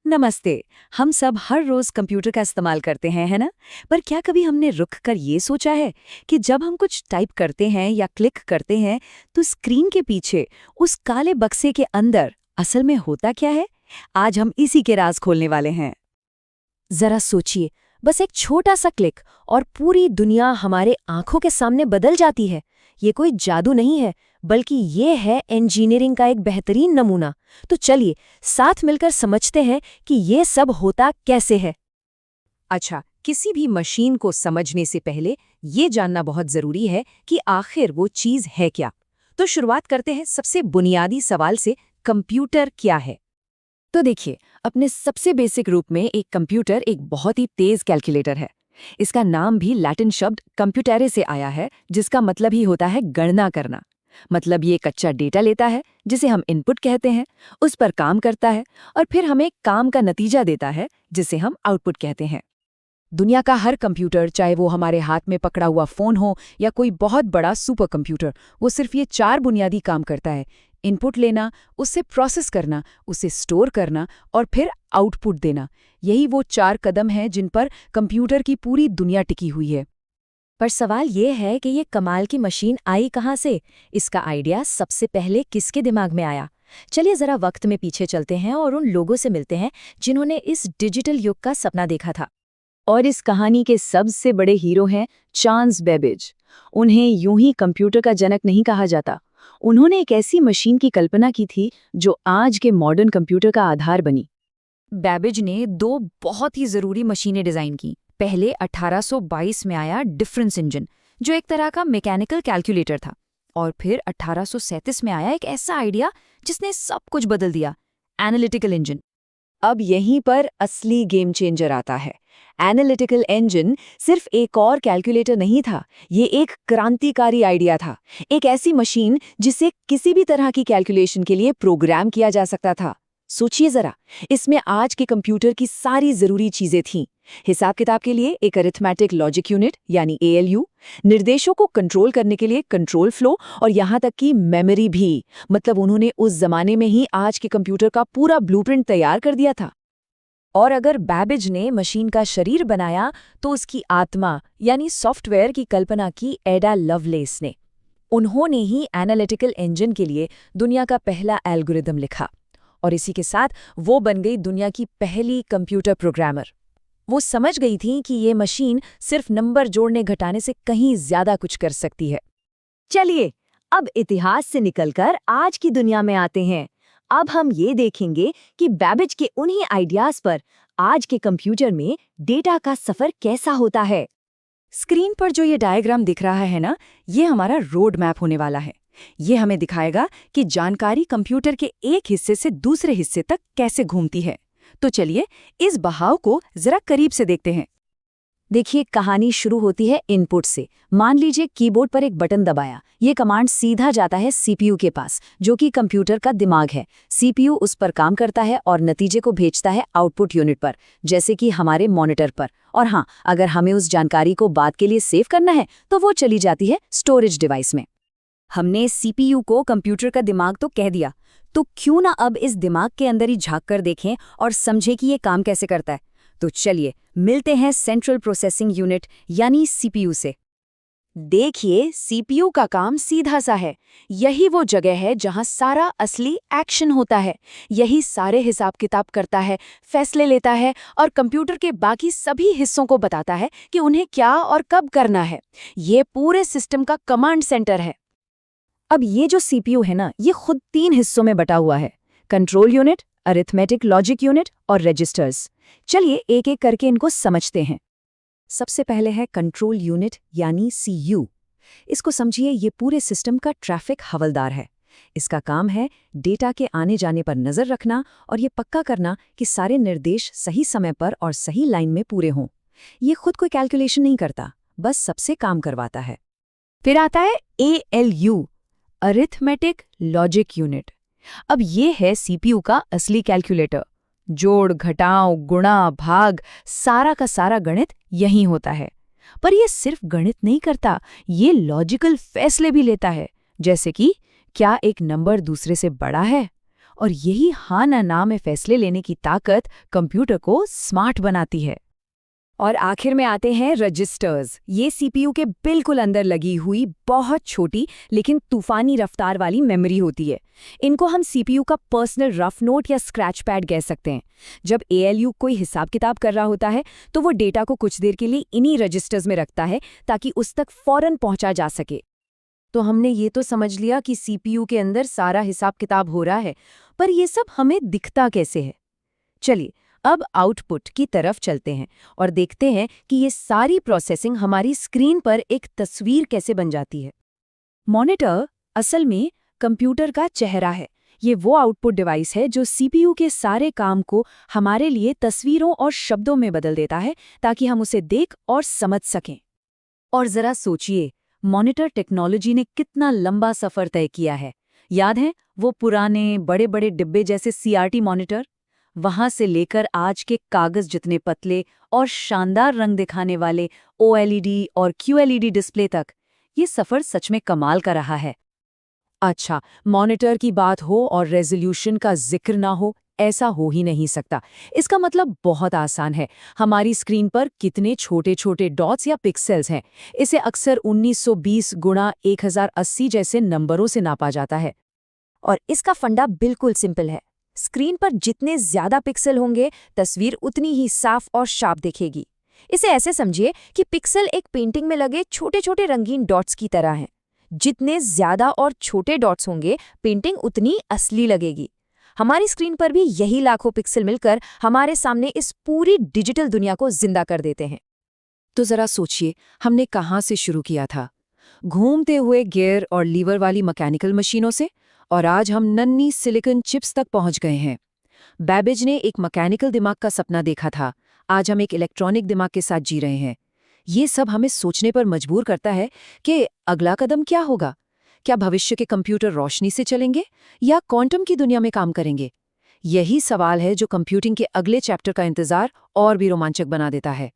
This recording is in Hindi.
नमस्ते। हम सब हर रोज कंप्यूटर का इस्तेमाल करते हैं, है ना? पर क्या कभी हमने रुक कर ये सोचा है कि जब हम कुछ टाइप करते हैं या क्लिक करते हैं तो स्क्रीन के पीछे उस काले बक्से के अंदर असल में होता क्या है? आज हम इसी के राज खोलने वाले हैं। जरा सोचिए, बस एक छोटा सा क्लिक और पूरी दुनिया हमारे आंखों के सामने बदल जाती है। ये कोई जादू नहीं है, बल्कि ये है इंजीनियरिंग का एक बेहतरीन नमूना। तो चलिए साथ मिलकर समझते हैं कि ये सब होता कैसे है। अच्छा, किसी भी मशीन को समझने से पहले ये जानना बहुत जरूरी है कि आखिर वो चीज है क्या। तो शुरुआत करते हैं सबसे बुनियादी सवाल से, कंप्यूटर क्या है? तो देखिए, अपने सबसे बेसिक रूप में एक कंप्यूटर एक बहुत ही तेज कैलकुलेटर है। इसका नाम भी लैटिन शब्द कंप्यूटेरे से आया है, जिसका मतलब ही होता है गणना करना। मतलब ये कच्चा डेटा लेता है, जिसे हम इनपुट कहते हैं, उस पर काम करता है और फिर हमें काम का नतीजा देता है, जिसे हम आउटपुट कहते हैं। दुनिया का हर कंप्यूटर, चाहे वो हमारे हाथ में पकड़ा हुआ फोन हो या कोई बहुत बड़ा सुपर कंप्यूटर, वो सिर्फ ये 4 बुनियादी काम करता है: इनपुट लेना, उससे प्रोसेस करना, उसे स्टोर करना और फिर आउटपुट देना। यही वो 4 कदम हैं जिन पर कंप्यूटर की पूरी दुनिया टिकी हुई है। पर सवाल ये है कि ये कमाल की मशीन आई कहाँ से? इसका आइडिया सबसे पहले किसके दिमाग में आया? चलिए जरा वक्त में पीछे चलते हैं और उन लोगों से मिलते हैं जिन्होंने इस डिजिटल युग का सपना देखा था। और इस कहानी के सबसे बड़े हीरो हैं चार्ल्स बेबेज। उन्हें यूं ही कंप्यूटर का जनक नहीं कहा जाता। उन्होंने एक ऐसी मशीन की कल्पना की थी जो आज के मॉडर्न कंप्यूटर का आधार बनी। बैबेज ने 2 बहुत ही जरूरी मशीनें डिजाइन की। पहले 1822 में आया डिफरेंस इंजन, जो एक तरह का मैकेनिकल कैलकुलेटर था। और फिर 1837 में आया एक ऐसा आइडिया जिसने सब कुछ बदल दिया, एनालिटिकल इंजन। अब यहीं पर असली गेम चेंजर आता है। एनालिटिकल इंजन सिर्फ एक और कैलकुलेटर नहीं था, ये एक क्रांतिकारी आइडिया था। एक ऐसी मशीन जिसे किसी भी तरह की कैलकुलेशन के लिए प्रोग्राम किया जा सकता था। सोचिए जरा, इसमें आज के कंप्यूटर की सारी जरूरी चीजें थीं। हिसाब किताब के लिए एक अरिथमेटिक लॉजिक यूनिट यानी एएलयू, निर्देशों को कंट्रोल करने के लिए कंट्रोल फ्लो, और यहाँ तक कि मेमोरी भी। मतलब उन्होंने उस जमाने में ही आज के कंप्यूटर का पूरा ब्लूप्रिंट तैयार कर दिया था। और अगर बैबेज ने मशीन का शरीर बनाया, तो उसकी आत्मा यानी सॉफ्टवेयर की कल्पना की एडा लवलेस ने। उन्होंने ही एनालिटिकल इंजन के लिए दुनिया का पहला एल्गोरिदम लिखा, और इसी के साथ वो बन गई दुनिया की पहली कंप्यूटर प्रोग्रामर। वो समझ गई थी कि ये मशीन सिर्फ नंबर जोड़ने घटाने से कहीं ज्यादा कुछ कर सकती है। चलिए, अब इतिहास से निकलकर आज की दुनिया में आते हैं। अब हम ये देखेंगे कि बैबेज के उन्हीं आइडियाज पर आज के कंप्यूटर में डेटा का सफर कैसा होता है। स्क्रीन पर जो ये डायग्राम दिख रहा है ना, ये हमारा रोड मैप होने वाला है। ये हमें दिखाएगा कि जानकारी कंप्यूटर के एक हिस्से से दूसरे हिस्से तक कैसे घूमती है। तो चलिए इस बहाव को जरा करीब से देखते हैं। देखिए, कहानी शुरू होती है इनपुट से। मान लीजिए कीबोर्ड पर एक बटन दबाया। ये कमांड सीधा जाता है सीपीयू के पास, जो कि कंप्यूटर का दिमाग है। सीपीयू उस पर काम करता है और नतीजे को भेजता है आउटपुट यूनिट पर, जैसे कि हमारे मॉनिटर पर। और हाँ, अगर हमें उस जानकारी को बाद के लिए सेव करना है तो वो चली जाती है स्टोरेज डिवाइस में। हमने सीपीयू को कंप्यूटर का दिमाग तो कह दिया, तो क्यों ना अब इस दिमाग के अंदर ही झांक कर देखें और समझें कि ये काम कैसे करता है। तो चलिए मिलते हैं सेंट्रल प्रोसेसिंग यूनिट यानी सीपीयू से। देखिए, सीपीयू का काम सीधा सा है। यही वो जगह है जहां सारा असली एक्शन होता है। यही सारे हिसाब किताब करता है, फैसले लेता है और कंप्यूटर के बाकी सभी हिस्सों को बताता है कि उन्हें क्या और कब करना है। ये पूरे सिस्टम का कमांड सेंटर है। अब ये जो सीपीयू है ना, ये खुद 3 हिस्सों में बटा हुआ है: control unit, arithmetic logic unit और रजिस्टर्स। चलिए एक एक करके इनको समझते हैं। सबसे पहले है कंट्रोल यूनिट यानी सीयू। इसको समझिए, ये पूरे सिस्टम का ट्रैफिक हवलदार है। इसका काम है डेटा के आने जाने पर नजर रखना और ये पक्का करना कि सारे निर्देश सही समय पर और सही लाइन में पूरे हों। ये खुद कोई कैलकुलेशन नहीं करता, बस सबसे काम करवाता है। फिर आता है एएलयू, अरिथमेटिक लॉजिक यूनिट। अब ये है सीपीयू का असली कैलकुलेटर। जोड़, घटाव, गुणा, भाग, सारा का सारा गणित यहीं होता है। पर ये सिर्फ गणित नहीं करता, ये लॉजिकल फैसले भी लेता है। जैसे कि क्या एक नंबर दूसरे से बड़ा है, और यही हाँ ना ना में फैसले लेने की ताकत कंप्यूटर को स्मार्ट बनाती है। और आखिर में आते हैं रजिस्टर्स। ये सीपीयू के बिल्कुल अंदर लगी हुई बहुत छोटी लेकिन तूफानी रफ्तार वाली मेमोरी होती है। इनको हम सीपीयू का पर्सनल रफ नोट या स्क्रैच पैड कह सकते हैं। जब एएलयू कोई हिसाब किताब कर रहा होता है तो वो डेटा को कुछ देर के लिए इन्हीं रजिस्टर्स में रखता है ताकि उस तक फौरन पहुंचा जा सके। तो हमने ये तो समझ लिया कि सीपीयू के अंदर सारा हिसाब किताब हो रहा है, पर ये सब हमें दिखता कैसे है? चलिए अब आउटपुट की तरफ चलते हैं और देखते हैं कि ये सारी प्रोसेसिंग हमारी स्क्रीन पर एक तस्वीर कैसे बन जाती है। मॉनिटर असल में कंप्यूटर का चेहरा है। ये वो आउटपुट डिवाइस है जो सीपीयू के सारे काम को हमारे लिए तस्वीरों और शब्दों में बदल देता है ताकि हम उसे देख और समझ सकें। और जरा सोचिए, मॉनिटर टेक्नोलॉजी ने कितना लंबा सफर तय किया है। याद है वो पुराने बड़े बड़े डिब्बे जैसे सीआरटी मॉनिटर? वहां से लेकर आज के कागज जितने पतले और शानदार रंग दिखाने वाले ओएलईडी और क्यूएलईडी डिस्प्ले तक, ये सफर सच में कमाल का रहा है। अच्छा, मॉनिटर की बात हो और रेजोल्यूशन का जिक्र ना हो, ऐसा हो ही नहीं सकता। इसका मतलब बहुत आसान है। हमारी स्क्रीन पर कितने छोटे छोटे डॉट्स या पिक्सेल्स हैं, इसे अक्सर 1920 गुणा 1080 जैसे नंबरों से नापा जाता है। और इसका फंडा बिल्कुल सिंपल है। स्क्रीन पर जितने ज्यादा पिक्सल होंगे, तस्वीर उतनी ही साफ और शार्प दिखेगी। इसे ऐसे समझिए कि पिक्सल एक पेंटिंग में लगे छोटे छोटे रंगीन डॉट्स की तरह हैं। जितने ज्यादा और छोटे डॉट्स होंगे, पेंटिंग उतनी असली लगेगी। हमारी स्क्रीन पर भी यही लाखों पिक्सल मिलकर हमारे सामने इस पूरी डिजिटल दुनिया को जिंदा कर देते हैं। तो जरा सोचिए, हमने कहाँ से शुरू किया था? घूमते हुए गियर और लीवर वाली मैकेनिकल मशीनों से, और आज हम नन्ही सिलिकॉन चिप्स तक पहुंच गए हैं। बैबेज ने एक मैकेनिकल दिमाग का सपना देखा था, आज हम एक इलेक्ट्रॉनिक दिमाग के साथ जी रहे हैं। ये सब हमें सोचने पर मजबूर करता है कि अगला कदम क्या होगा। क्या भविष्य के कंप्यूटर रोशनी से चलेंगे या क्वांटम की दुनिया में काम करेंगे? यही सवाल है जो कंप्यूटिंग के अगले चैप्टर का इंतजार और भी रोमांचक बना देता है।